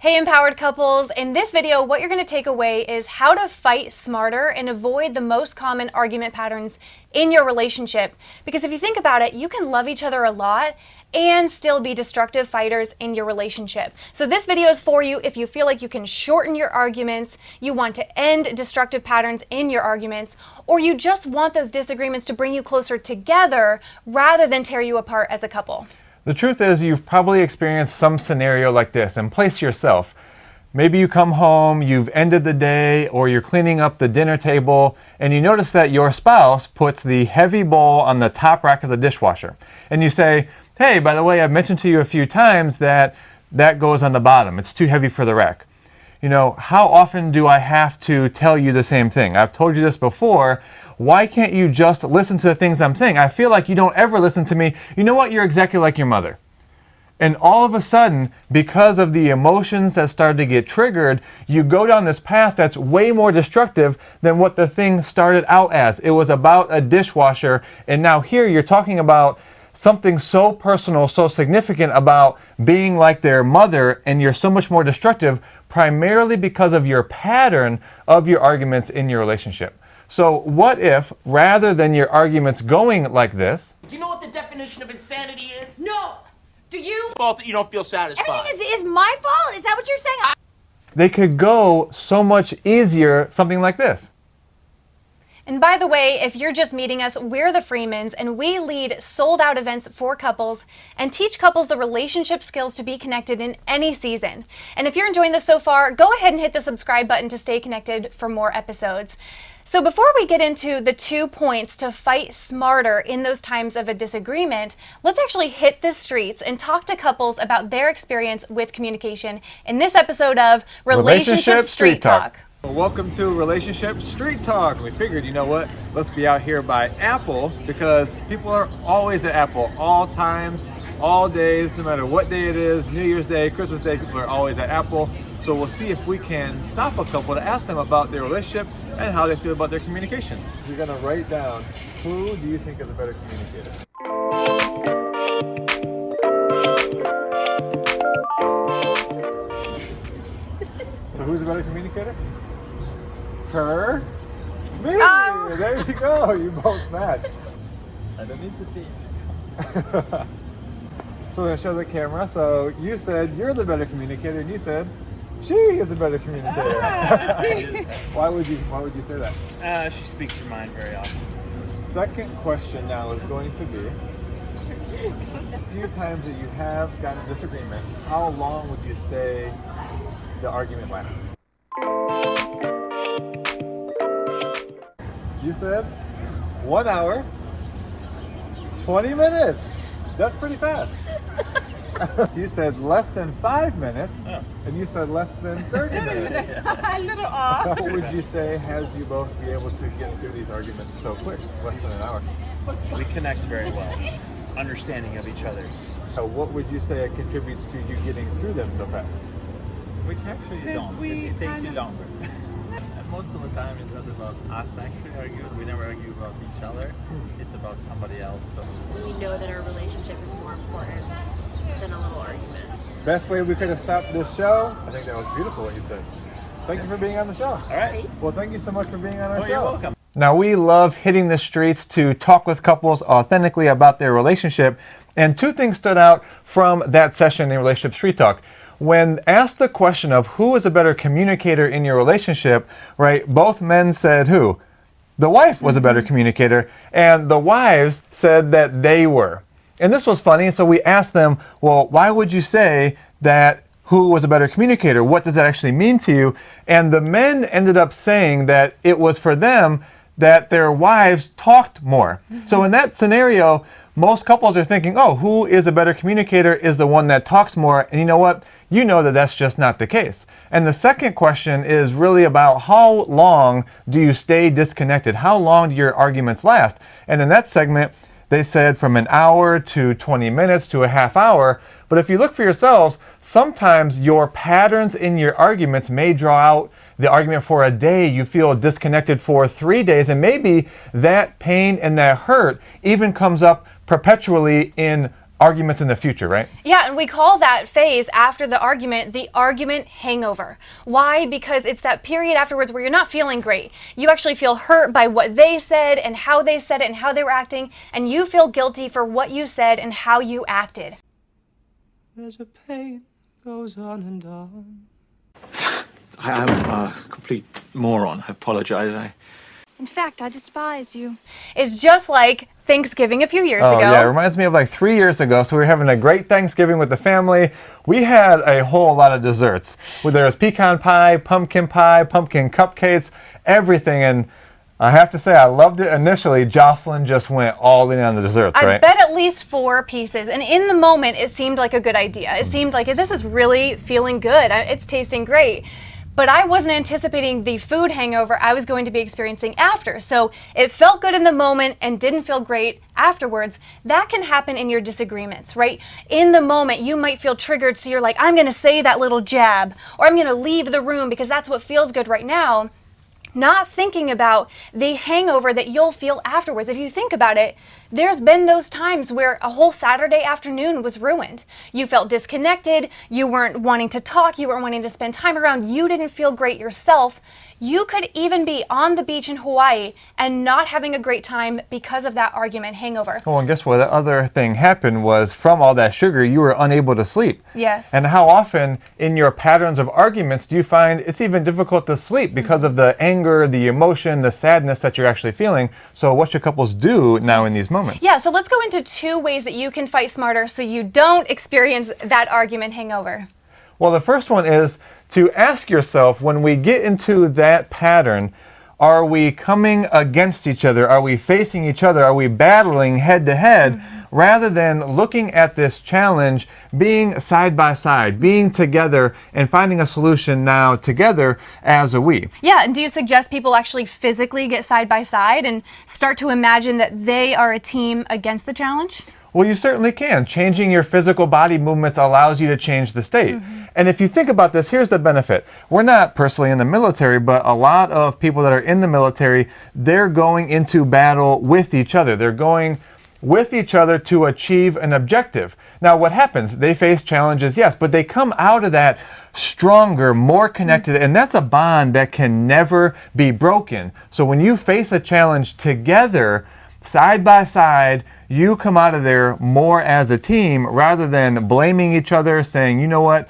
Hey empowered couples, in this video what you're going to take away is how to fight smarter and avoid the most common argument patterns in your relationship. Because if you think about it, you can love each other a lot and still be destructive fighters in your relationship. So this video is for you if you feel like you can shorten your arguments, you want to end destructive patterns in your arguments, or you just want those disagreements to bring you closer together rather than tear you apart as a couple. The truth is you've probably experienced some scenario like this, and place yourself. Maybe you come home, you've ended the day, or you're cleaning up the dinner table, and you notice that your spouse puts the heavy bowl on the top rack of the dishwasher. And you say, hey, by the way, I've mentioned to you a few times that that goes on the bottom. It's too heavy for the rack. You know, how often do I have to tell you the same thing? I've told you this before. Why can't you just listen to the things I'm saying? I feel like you don't ever listen to me. You know what? You're exactly like your mother. And all of a sudden, because of the emotions that started to get triggered, you go down this path that's way more destructive than what the thing started out as. It was about a dishwasher, and now here you're talking about something so personal, so significant about being like their mother, and you're so much more destructive primarily because of your pattern of your arguments in your relationship. So what if, rather than your arguments going like this... Do you know what the definition of insanity is? No. Do you? Fault that you don't feel satisfied. Everything is my fault? Is that what you're saying? They could go so much easier, something like this. And by the way, if you're just meeting us, we're the Freemans, and we lead sold-out events for couples and teach couples the relationship skills to be connected in any season. And if you're enjoying this so far, go ahead and hit the subscribe button to stay connected for more episodes. So before we get into the 2 points to fight smarter in those times of a disagreement, let's actually hit the streets and talk to couples about their experience with communication in this episode of Relationship Street Talk. Well, welcome to Relationship Street Talk. We figured, you know what, let's be out here by Apple, because people are always at Apple, all times, all days, no matter what day it is, New Year's Day, Christmas Day, people are always at Apple. So we'll see if we can stop a couple to ask them about their relationship and how they feel about their communication. You're going to write down, who do you think is a better communicator? So who's a better communicator? Her? Me! Oh. There you go, you both matched. I don't need to see. So I'm going to show the camera. So you said you're the better communicator, and you said she is a better communicator. Why would you say that? She speaks her mind very often. Second question now is going to be, a few times that you have gotten a disagreement, how long would you say the argument lasts? You said 1 hour, 20 minutes. That's pretty fast. So you said less than 5 minutes, and you said less than 30 minutes. A little off. What would you say has you both be able to get through these arguments so quick, less than an hour? We connect very well, understanding of each other. So what would you say it contributes to you getting through them so fast? Which actually you don't. It takes you longer. And most of the time it's not about us actually arguing. We never argue about each other. It's about somebody else. So. We know that our relationship is more important than a little argument. Best way we could have stopped this show? I think that was beautiful what you said. Thank you for being on the show. All right. Well, thank you so much for being on our show. You're welcome. Now, we love hitting the streets to talk with couples authentically about their relationship. And two things stood out from that session in Relationship Street Talk. When asked the question of who is a better communicator in your relationship, right, both men said who? The wife was a better communicator, and the wives said that they were. And this was funny, so we asked them, well, why would you say that who was a better communicator? What does that actually mean to you? And the men ended up saying that it was for them that their wives talked more. So in that scenario, most couples are thinking, oh, who is a better communicator is the one that talks more. And you know what? You know that that's just not the case. And the second question is really about how long do you stay disconnected? How long do your arguments last? And in that segment, they said from an hour to 20 minutes to a half hour. But if you look for yourselves, sometimes your patterns in your arguments may draw out the argument for a day. You feel disconnected for 3 days, and maybe that pain and that hurt even comes up perpetually in arguments in the future, right? Yeah, and we call that phase after the argument hangover. Why? Because it's that period afterwards where you're not feeling great. You actually feel hurt by what they said and how they said it and how they were acting, and you feel guilty for what you said and how you acted. There's a pain goes on and on. I am a complete moron. I apologize. In fact, I despise you. It's just like Thanksgiving a few years ago. Yeah, it reminds me of like 3 years ago. So we were having a great Thanksgiving with the family. We had a whole lot of desserts. There was pecan pie, pumpkin cupcakes, everything. And I have to say, I loved it initially. Jocelyn just went all in on the desserts, right? I bet at least 4 pieces. And in the moment, it seemed like a good idea. It seemed like this is really feeling good. It's tasting great. But I wasn't anticipating the food hangover I was going to be experiencing after. So it felt good in the moment and didn't feel great afterwards. That can happen in your disagreements, right? In the moment, you might feel triggered, so you're like, I'm going to say that little jab, or I'm going to leave the room because that's what feels good right now. Not thinking about the hangover that you'll feel afterwards. If you think about it, there's been those times where a whole Saturday afternoon was ruined. You felt disconnected, you weren't wanting to talk, you weren't wanting to spend time around, you didn't feel great yourself. You could even be on the beach in Hawaii and not having a great time because of that argument hangover. Oh, and guess what? The other thing happened was from all that sugar, you were unable to sleep. Yes. And how often in your patterns of arguments do you find it's even difficult to sleep because of the anger, the emotion, the sadness that you're actually feeling? So what should couples do now in these moments? Yeah, so let's go into 2 ways that you can fight smarter so you don't experience that argument hangover. Well, the first one is to ask yourself, when we get into that pattern, are we coming against each other? Are we facing each other? Are we battling head to head? Rather than looking at this challenge, being side by side, being together, and finding a solution now together as a we. Yeah, and do you suggest people actually physically get side by side and start to imagine that they are a team against the challenge? Well, you certainly can. Changing your physical body movements allows you to change the state. And if you think about this, here's the benefit. We're not personally in the military, but a lot of people that are in the military, they're going into battle with each other. They're going with each other to achieve an objective. Now, what happens? They face challenges, yes, but they come out of that stronger, more connected, and that's a bond that can never be broken. So when you face a challenge together, side by side, you come out of there more as a team rather than blaming each other, saying, you know what,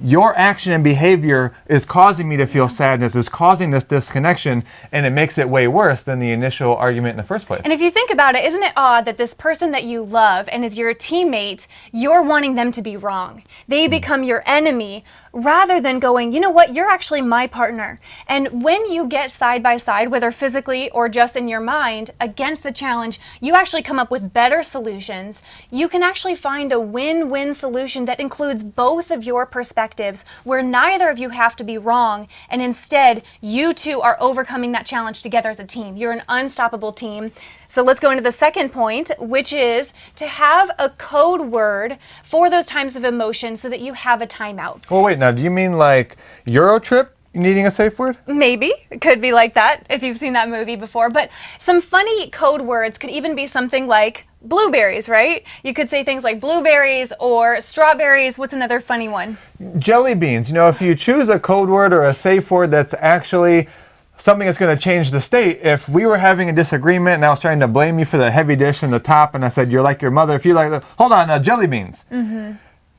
your action and behavior is causing me to feel sadness, is causing this disconnection, and it makes it way worse than the initial argument in the first place. And if you think about it, isn't it odd that this person that you love and is your teammate, you're wanting them to be wrong? They become your enemy rather than going, you know what, you're actually my partner. And when you get side by side, whether physically or just in your mind, against the challenge, you actually come up with better solutions. You can actually find a win-win solution that includes both of your perspectives, where neither of you have to be wrong, and instead, you two are overcoming that challenge together as a team. You're an unstoppable team. So let's go into the second point, which is to have a code word for those times of emotion so that you have a timeout. Well, wait, now, do you mean like Eurotrip needing a safe word? Maybe. It could be like that if you've seen that movie before. But some funny code words could even be something like blueberries, right? You could say things like blueberries or strawberries. What's another funny one? Jelly beans. You know, if you choose a code word or a safe word that's actually something that's going to change the state. If we were having a disagreement and I was trying to blame you for the heavy dish in the top and I said, you're like your mother, if you like, hold on, jelly beans.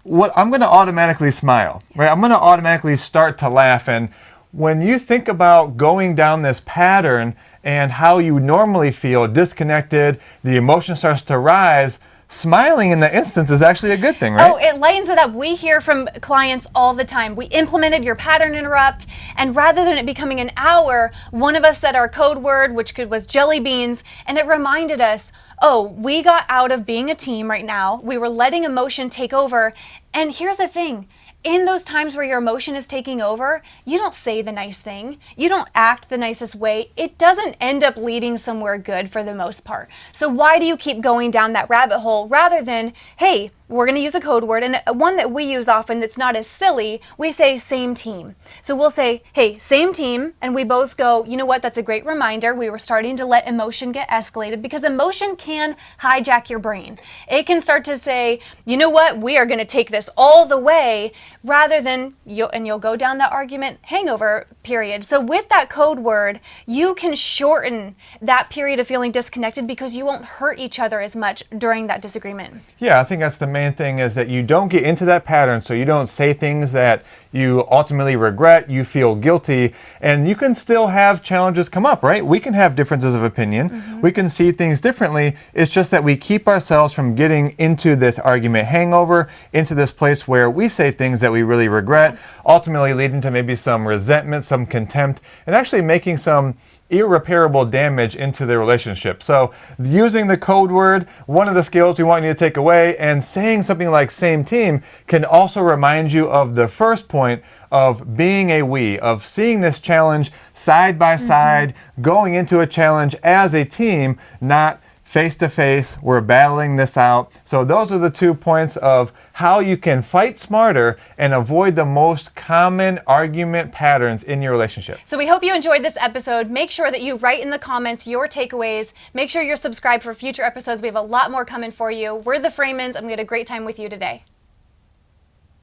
What I'm going to automatically smile, right? I'm going to automatically start to laugh. And when you think about going down this pattern and how you normally feel disconnected, the emotion starts to rise, smiling in that instance is actually a good thing, right? Oh, it lightens it up. We hear from clients all the time. We implemented your pattern interrupt, and rather than it becoming an hour, one of us said our code word, which was jelly beans, and it reminded us, oh, we got out of being a team right now. We were letting emotion take over. And here's the thing. In those times where your emotion is taking over, you don't say the nice thing. You don't act the nicest way. It doesn't end up leading somewhere good for the most part. So why do you keep going down that rabbit hole rather than, hey, we're going to use a code word, and one that we use often that's not as silly, we say same team. So we'll say, hey, same team, and we both go, you know what, that's a great reminder. We were starting to let emotion get escalated because emotion can hijack your brain. It can start to say, you know what, we are going to take this all the way, rather than, you'll go down that argument hangover period. So with that code word, you can shorten that period of feeling disconnected because you won't hurt each other as much during that disagreement. Yeah, I think that's the main thing, is that you don't get into that pattern, so you don't say things that you ultimately regret, you feel guilty, and you can still have challenges come up, right? We can have differences of opinion. We can see things differently. It's just that we keep ourselves from getting into this argument hangover, into this place where we say things that we really regret, ultimately leading to maybe some resentment, some contempt, and actually making some irreparable damage into the relationship. So using the code word, one of the skills we want you to take away, and saying something like same team can also remind you of the first point of being a we, of seeing this challenge side by side, going into a challenge as a team, not face to face. We're battling this out. So those are the 2 points of how you can fight smarter and avoid the most common argument patterns in your relationship. So we hope you enjoyed this episode. Make sure that you write in the comments your takeaways. Make sure you're subscribed for future episodes. We have a lot more coming for you. We're the Freemans, and we had a great time with you today.